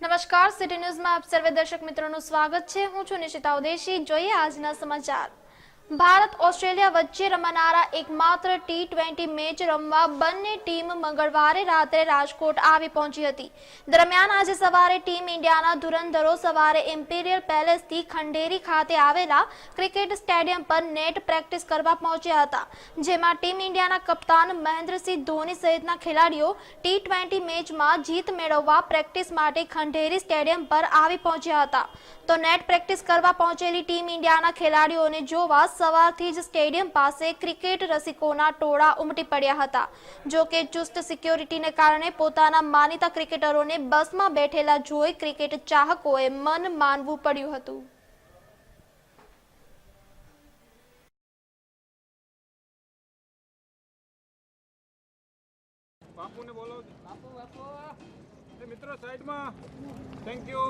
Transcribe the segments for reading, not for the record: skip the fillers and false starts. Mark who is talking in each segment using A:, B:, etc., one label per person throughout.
A: નમસ્કાર, સિટી ન્યૂઝમાં આપ સર્વે દર્શક મિત્રોનું સ્વાગત છે। હું છું નિશિતા ઉદેશી। જોઈએ આજના સમાચાર। ભારત ઓસ્ટ્રેલિયા વચ્ચે રમાનારા એકમાત્ર T20 મેચ રમવા બંને ટીમ મંગળવારે રાત્રે રાજકોટ આવી પહોંચી હતી। દરમિયાન આજે સવારે ટીમ ઇન્ડિયાના ધુરંધરો સવારે ઇમ્પિરિયલ પેલેસથી ખંડેરી ખાતે આવેલા ક્રિકેટ સ્ટેડિયમ પર નેટ પ્રેક્ટિસ કરવા પહોંચ્યા હતા, જેમાં ટીમ ઇન્ડિયાના કપ્તાન મહેન્દ્રસિંહ ધોની સહિતના ખેલાડીઓ T20 મેચમાં જીત મેળવવા પ્રેક્ટિસ માટે ખંડેરી સ્ટેડિયમ પર આવી પહોંચ્યા હતા। તો નેટ પ્રેક્ટિસ કરવા પહોંચેલી ટીમ ઇન્ડિયાના ખેલાડીઓને જોવા સવારથી જ સ્ટેડિયમ પાસે ક્રિકેટ રસિકોના ટોળા ઉમટી પડ્યા હતા। જો કે ચુસ્ત સિક્યોરિટીને કારણે પોતાના માનીતા ક્રિકેટરોને બસમાં બેઠેલા જોઈ ક્રિકેટ ચાહકોએ મન માનવું પડ્યું હતું।
B: બાપુને બોલો। બાપુ એ મિત્રો સાઈડમાં। થેન્ક યુ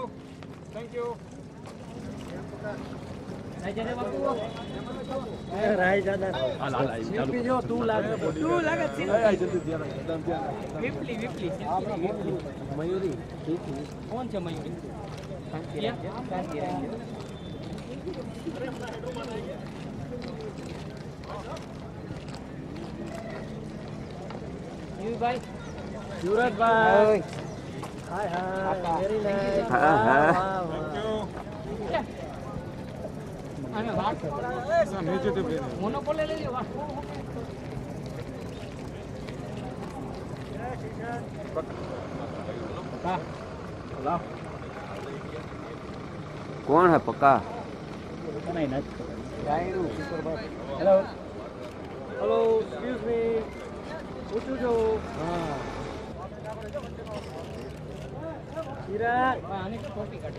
C: રાય દાદા સેલ્ફી જો તું લાગે વિપલી મયુરી કોણ છે મયુરી ભાઈ સુરતભાઈ હાય હાય વેરી નાઇસ આને વાત
B: નીચે તો બે
C: મોનોપોલ લઈ લેજો
B: ला
D: कौन है पक्का
C: नहीं ना
B: हेलो हेलो एक्सक्यूज मी उठो जो
C: हाँ विराट आने की कॉपी काट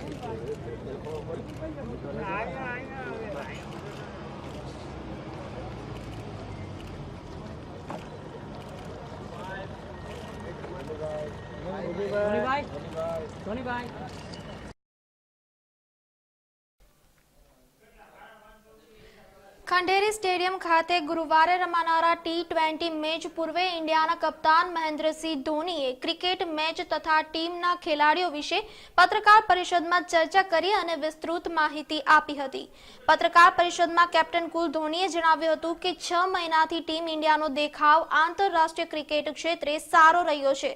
C: Tony भाई
A: ખંડેરી સ્ટેડિયમ ખાતે ગુરુવારે રમાનારા T20 મેચ પૂર્વે ઇન્ડિયાના કપ્તાન મહેન્દ્રસિંહ ધોનીએ ક્રિકેટ મેચ તથા ટીમના ખેલાડીઓ વિશે પત્રકાર પરિષદમાં ચર્ચા કરી અને વિસ્તૃત માહિતી આપી હતી। પત્રકાર પરિષદમાં કેપ્ટન કુલ ધોનીએ જણાવ્યું હતું કે 6 મહિનાથી ટીમ ઇન્ડિયાનો દેખાવ આંતરરાષ્ટ્રીય ક્રિકેટ ક્ષેત્રે સારો રહ્યો છે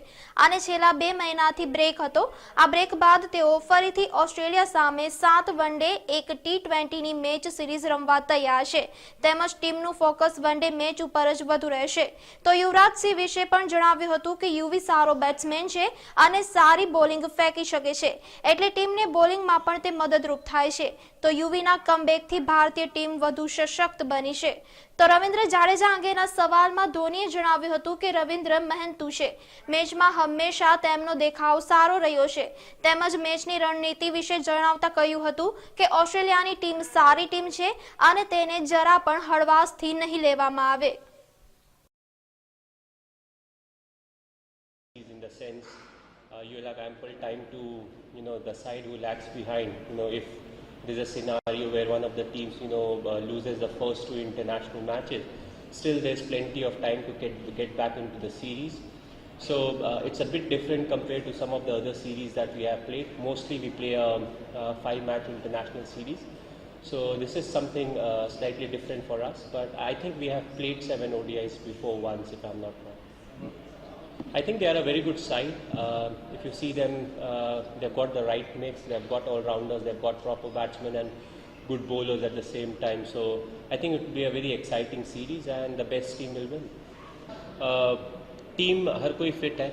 A: અને છેલ્લા 2 મહિનાથી બ્રેક હતો। આ બ્રેક બાદ તેઓ ફરીથી ઓસ્ટ્રેલિયા સામે 7 વનડે એક T20ની મેચ સિરીઝ રમવા તૈયાર છે। તેમજ ટીમનું ફોકસ વનડે મેચ ઉપર જ વધુ રહેશે। તો યુવરાજ સિંહ વિશે પણ જણાવ્યું હતું કે યુવી સારો બેટ્સમેન છે અને સારી બોલિંગ ફેંકી શકે છે, એટલે ટીમને બોલિંગમાં પણ તે મદદરૂપ થાય છે। તો યુવીના કમબેકથી ભારતીય ટીમ વધુ સશક્ત બની છે। તો રવિન્દ્ર જાડેજા અંગેના સવાલમાં ધોનીએ જણાવ્યું હતું કે રવિન્દ્ર મહેનતુ છે, મેચમાં હંમેશા તેમનો દેખાવ સારો રહ્યો છે। તેમજ મેચની રણનીતિ વિશે જણાવતા કહ્યું હતું કે ઓસ્ટ્રેલિયાની ટીમ સારી ટીમ છે અને તેને જરા પણ હળવાશથી નહીં લેવામાં આવે।
E: In the sense you'll have ample time to decide who lags behind. If there's a scenario where one of the teams loses the first 2 international matches, still there's plenty of time to get back into the series. So it's a bit different compared to some of the other series that we have played. Mostly we play a 5-match international series, so this is something slightly different for us, but I think we have played 7 ODIs before once, if I'm not wrong. I think they are a very good side. If you see them, they've got the right mix, they've got all-rounders, they've got proper batsmen and good bowlers at the same time. So I think it will be a very exciting series and the best team will win. Team har koi fit hai.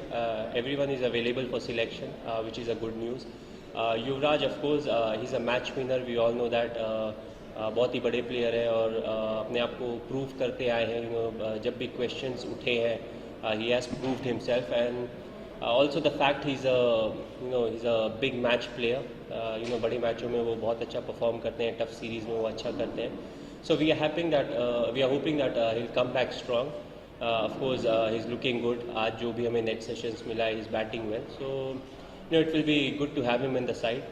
E: Everyone is available for selection, which is a good news. Yuvraj, of course, he's a match winner. We all know that. बहुत ही बड़े player है और अपने आप को prove करते आए हैं। जब भी क्वेश्चंस उठे हैं he has proved himself, and also the fact he's a big match player. बड़े मैचों में वो बहुत अच्छा परफॉर्म करते हैं, टफ सीरीज में वो अच्छा करते हैं। So we are hoping that he'll come back strong. Of course he's looking good. आज जो भी हमें नेट सेशंस मिला है, he's batting well, so it will be good to have him in the side.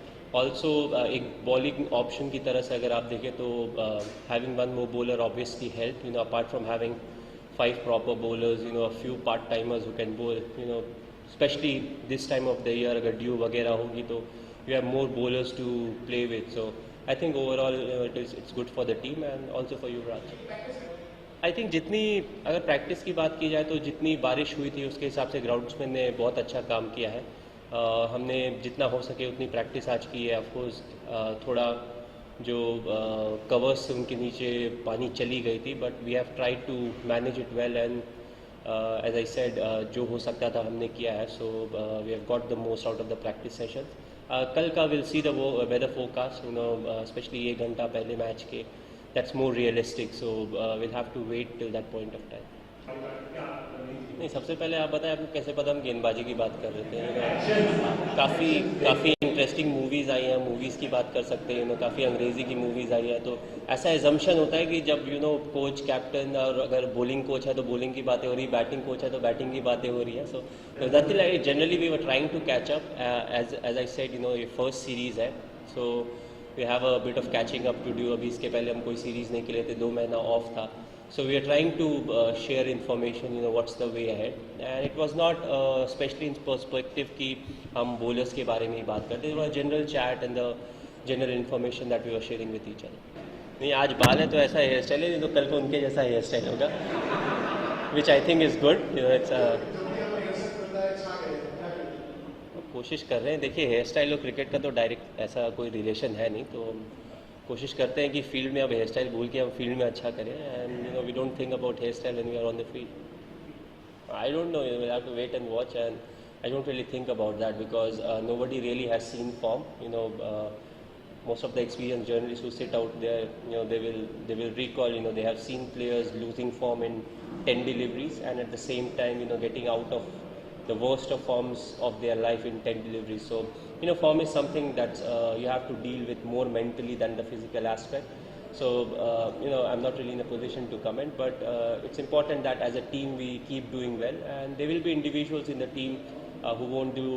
E: Also एक bowling option की तरह से अगर आप देखें तो having one more bowler obviously help, apart from having 5 proper bowlers, a few part-timers who can bowl, especially this time of the year अगर due वगैरह होगी तो you have more bowlers to play with. So I think overall it's good for the team and also for Yuvraj. I think जितनी अगर practice की बात की जाए तो जितनी बारिश हुई थी उसके हिसाब से ग्राउंड्समैन ने बहुत अच्छा काम किया है. हमने जितना हो सके उतनी प्रैक्टिस आज की है. ऑफकोर्स थोड़ा जो कवर्स उनके नीचे पानी चली गई थी but we have tried to manage it well and as I said जो हो सकता था हमने किया है. So we have got the most out of the practice session. कल का will see the weather forecast specially 1 घंटा पहले मैच के. That's more realistic, so we'll have to wait till that point of time. नहीं, सबसे पहले आप बताएं आपको कैसे पता हम गेंदबाजी की बात कर रहे थे. काफ़ी इंटरेस्टिंग मूवीज़ आई हैं, मूवीज़ की बात कर सकते हैं. काफ़ी अंग्रेज़ी की मूवीज़ आई हैं तो ऐसा एजम्पशन होता है कि जब कोच कैप्टन और अगर बॉलिंग कोच है तो बॉलिंग की बातें हो रही, बैटिंग कोच है तो बैटिंग की बातें हो रही है. So nothing like generally we were trying to catch up as I said ये फर्स्ट सीरीज़ है. So we have a bit of catching up to do. अभी इसके पहले हम कोई सीरीज़ नहीं खेले थे, 2 महीना ऑफ था. So we are trying to share information, what's the way ahead. And it was not especially in perspective कि हम bowlers के बारे में ही बात करते. It was general chat and the general information that we were sharing with each other. नहीं, आज बाल है तो ऐसा हेयर स्टाइल है, नहीं तो कल को उनके जैसा हेयर स्टाइल होगा, which I think is good. It's कोशिश कर रहे हैं. देखिए हेयर स्टाइल और क्रिकेट का तो डायरेक्ट ऐसा कोई रिलेशन है नहीं, तो कोशिश करते हैं कि फील्ड में अब हेयर स्टाइल भूल के हम फील्ड में अच्छा करें. And we don't think about hair style when we are on the field. I don't know, we have to wait and watch and I don't really think about that because nobody really has seen form. Most of the experienced journalists who sit out there, they will recall, they have seen players losing form in 10 deliveries and at the same time, getting out of the worst of forms of their life in 10 deliveries. So, form is something that you have to deal with more mentally than the physical aspect. So, I'm not really in a position to comment, but it's important that as a team we keep doing well, and there will be individuals in the team who won't do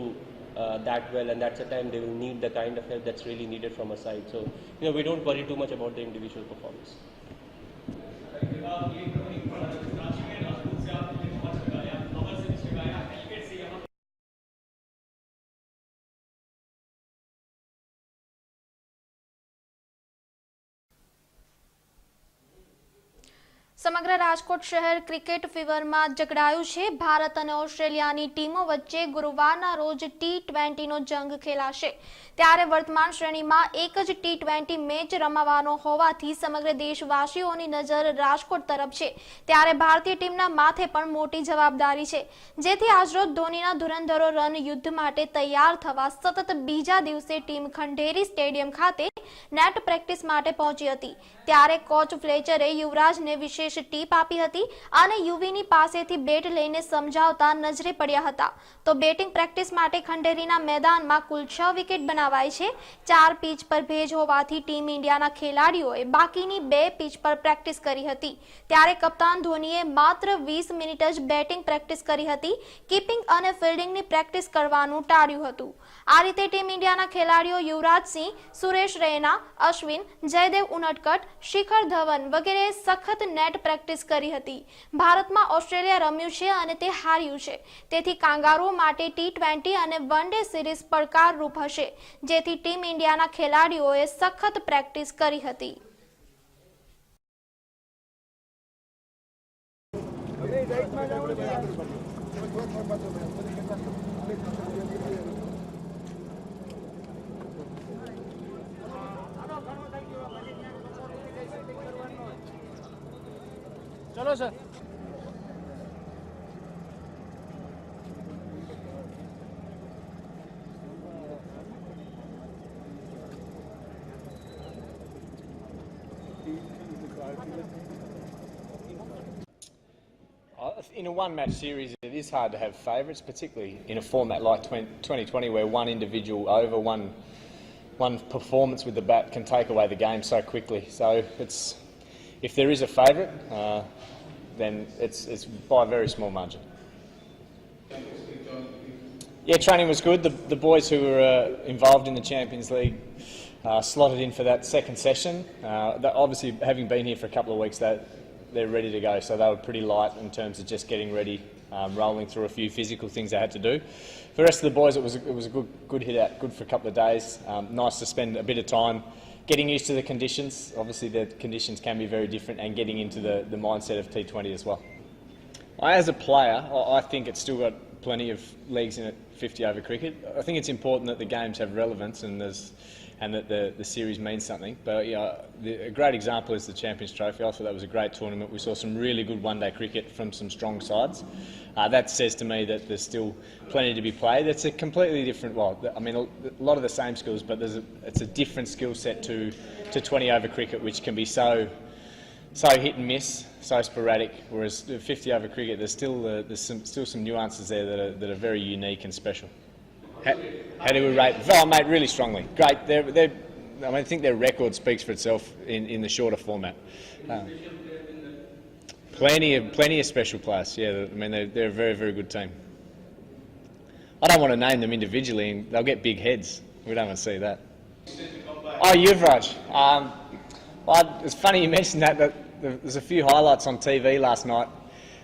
E: that well, and that's the time they will need the kind of help that's really needed from a side. So, we don't worry too much about the individual performance.
A: સમગ્ર રાજકોટ શહેર cricket ફીવરમાં જકડાયું છે. ભારત અને ઓસ્ટ્રેલિયાની ટીમો વચ્ચે ગુરુવારના રોજ T20નો જંગ ખેલાશે. ત્યારે વર્તમાન શ્રેણીમાં એક જ T20 મેચ રમાવાનો હોવાથી સમગ્ર દેશવાસીઓની નજર રાજકોટ તરફ છે. ત્યારે ભારતીય ટીમના માથે પણ મોટી જવાબદારી છે, જેથી આજરોજ ધોનીના ધુરંધરો રન યુદ્ધ માટે તૈયાર થવા સતત બીજા દિવસે ટીમ ખંડેરી સ્ટેડિયમ ખાતે નેટ પ્રેક્ટિસ માટે પહોંચી હતી. ત્યારે કોચ ફ્લેચરે યુવરાજને વિશેષ ટીપ આપી હતી અને યુવીની પાસેથી બેટ લઈને સમજાવતા નજરે પડ્યા હતા. તો બેટિંગ પ્રેક્ટિસ માટે ખંડેરીના મેદાનમાં કુલ 6 વિકેટ બનાવાઈ છે. 4 પીચ પર ભેજ હોવાથી ટીમ ઇન્ડિયાના ખેલાડીઓએ બાકીની 2 પીચ પર પ્રેક્ટિસ કરી હતી. ત્યારે કપ્તાન ધોનીએ માત્ર 20 મિનિટ જ બેટિંગ પ્રેક્ટિસ કરી હતી. કીપિંગ અને ફિલ્ડિંગની પ્રેક્ટિસ કરવાનું ટાળ્યું હતું. આ રીતે ટીમ ઇન્ડિયાના ખેલાડીઓ યુવરાજ સિંહ, સુરેશ રૈના, અશ્વિન, જયદેવ ઉનડકટ, શિખર ધવન વગેરે સખત નેટ પ્રેક્ટિસ કરી હતી. ભારતમાં ઓસ્ટ્રેલિયા રમ્યું છે અને તે હાર્યું છે, તેથી કાંગારુઓ માટે T20 અને વન ડે સિરીઝ પડકારરૂપ હશે, જેથી ટીમ ઇન્ડિયાના ખેલાડીઓએ સખત પ્રેક્ટિસ કરી હતી.
B: चलो sir.
D: In a one-match series, it is hard to have favourites, particularly in a format like 2020 where one individual over, one performance with the bat can take away the game so quickly. So if there is a favourite, then it's by a very small margin. Yeah, training was good. The boys who were involved in the Champions League slotted in for that second session. Obviously, having been here for a couple of weeks, they're ready to go, so they were pretty light in terms of just getting ready rolling through a few physical things they had to do. For the rest of the boys, it was a good hit out, good for a couple of days. Nice to spend a bit of time getting used to the conditions. Obviously, the conditions can be very different, and getting into the mindset of T20 as well. As a player, I think it's still got plenty of legs in it, 50 over cricket. I think it's important that the games have relevance and that the series means something. But a great example is the Champions Trophy. I thought that was a great tournament. We saw some really good one-day cricket from some strong sides. That says to me that there's still plenty to be played. It's a completely different, a lot of the same skills, but it's a different skill set to 20 over cricket, which can be so hit and miss, so sporadic. Whereas 50 over cricket, there's still some nuances there that are very unique and special. How do we rate? Oh, mate, really strongly. Great. I think their record speaks for itself in the shorter format. Plenty of special players. Yeah, they're a very, very good team. I don't want to name them individually, and they'll get big heads. We don't want to see that. Oh, Yuvraj. It's funny you mentioned that. There's a few highlights on TV last night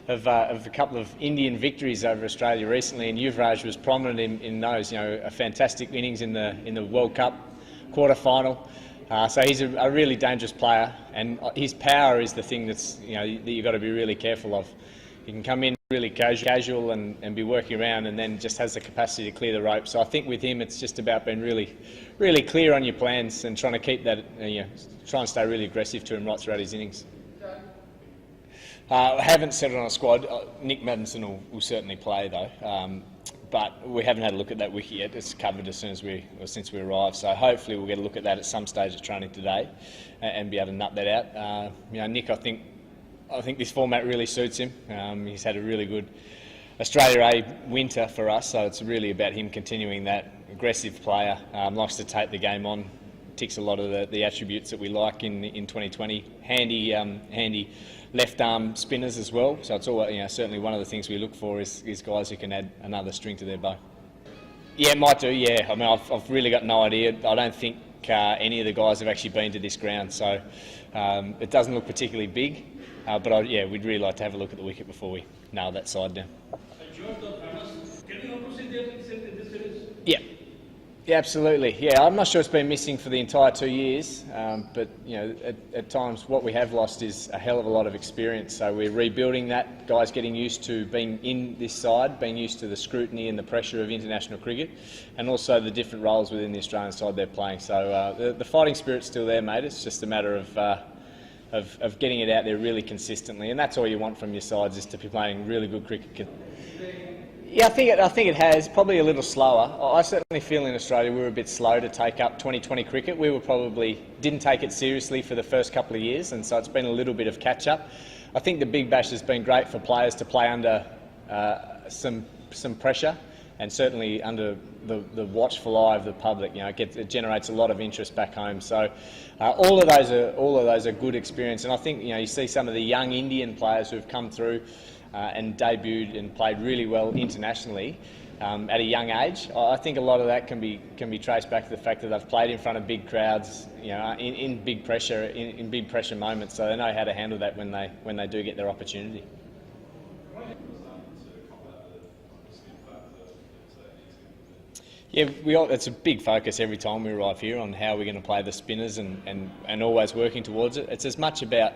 D: of a couple of Indian victories over Australia recently, and Yuvraj was prominent in those. A fantastic innings in the World Cup quarter final. So he's a really dangerous player, and his power is the thing that you've got to be really careful of. He can come in really casual and be working around, and then just has the capacity to clear the rope. So I think with him, it's just about being really, really clear on your plans and trying to keep that. Try and stay really aggressive to him right throughout his innings. I haven't set it on a squad. Nick Maddinson will certainly play though, but we haven't had a look at that wiki yet. It's covered since we arrived, so hopefully we'll get a look at that at some stage of training today and be able to nut that out. Nick, I think this format really suits him. He's had a really good Australia A winter for us, so it's really about him continuing that. Aggressive player, likes to take the game on, ticks a lot of the attributes that we like in 2020. Handy left arm spinners as well. So it's all certainly one of the things we look for is guys who can add another string to their bow. Yeah, might do. Yeah, I've really got no idea. I don't think any of the guys have actually been to this ground, so it doesn't look particularly big. But we'd really like to have a look at the wicket before we nail that side down. Yeah. Yeah, absolutely. Yeah, I'm not sure it's been missing for the entire 2 years, but at times what we have lost is a hell of a lot of experience. So we're rebuilding that. Guys getting used to being in this side, being used to the scrutiny and the pressure of international cricket, and also the different roles within the Australian side they're playing. So the fighting spirit's still there, mate. It's just a matter of getting it out there really consistently, and that's all you want from your sides, is to be playing really good cricket. Yeah, I think it has. Probably a little slower. I certainly feel in Australia we were a bit slow to take up 2020 cricket. We didn't take it seriously for the first couple of years, and so it's been a little bit of catch up. I think the Big Bash has been great for players to play under some pressure, and certainly under the watchful eye of the public. It generates a lot of interest back home. So all of those are good experience, and I think you see some of the young Indian players who've come through and debuted and played really well internationally at a young age. I think a lot of that can be traced back to the fact that they've played in front of big crowds, in big pressure moments, so they know how to handle that when they do get their opportunity. Yeah, it's a big focus every time we arrive here on how we're going to play the spinners and always working towards it. It's as much about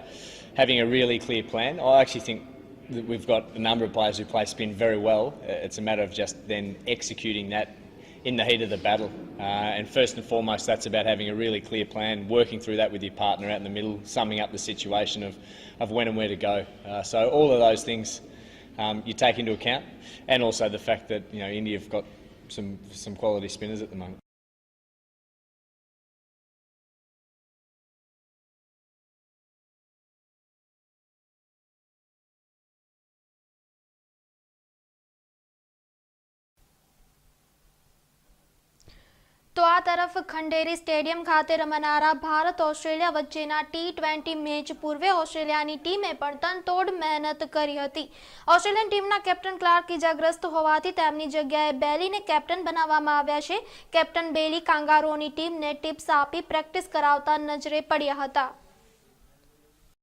D: having a really clear plan. I actually think that we've got a number of players who play spin very well. It's a matter of just then executing that in the heat of the battle. And first and foremost, that's about having a really clear plan, working through that with your partner out in the middle, summing up the situation of when and where to go. So all of those things you take into account, and also the fact that India have got some quality spinners at the moment.
A: તો આ તરફ Khanderi stadium ખાતે રમાનારા Bharat Australia વચ્ચેના T20 match પૂર્વે ઓસ્ટ્રેલિયાની ટીમે પણ તનતોડ મહેનત કરી હતી. ઓસ્ટ્રેલિયન ટીમના કેપ્ટન ક્લાર્ક ઇજાગ્રસ્ત હોવાથી તેમની જગ્યાએ બેલીને કેપ્ટન બનાવવામાં આવ્યા છે. કેપ્ટન બેલી કાંગારુઓની ટીમને ટિપ્સ આપી પ્રેક્ટિસ કરાવતા નજરે પડ્યા હતા.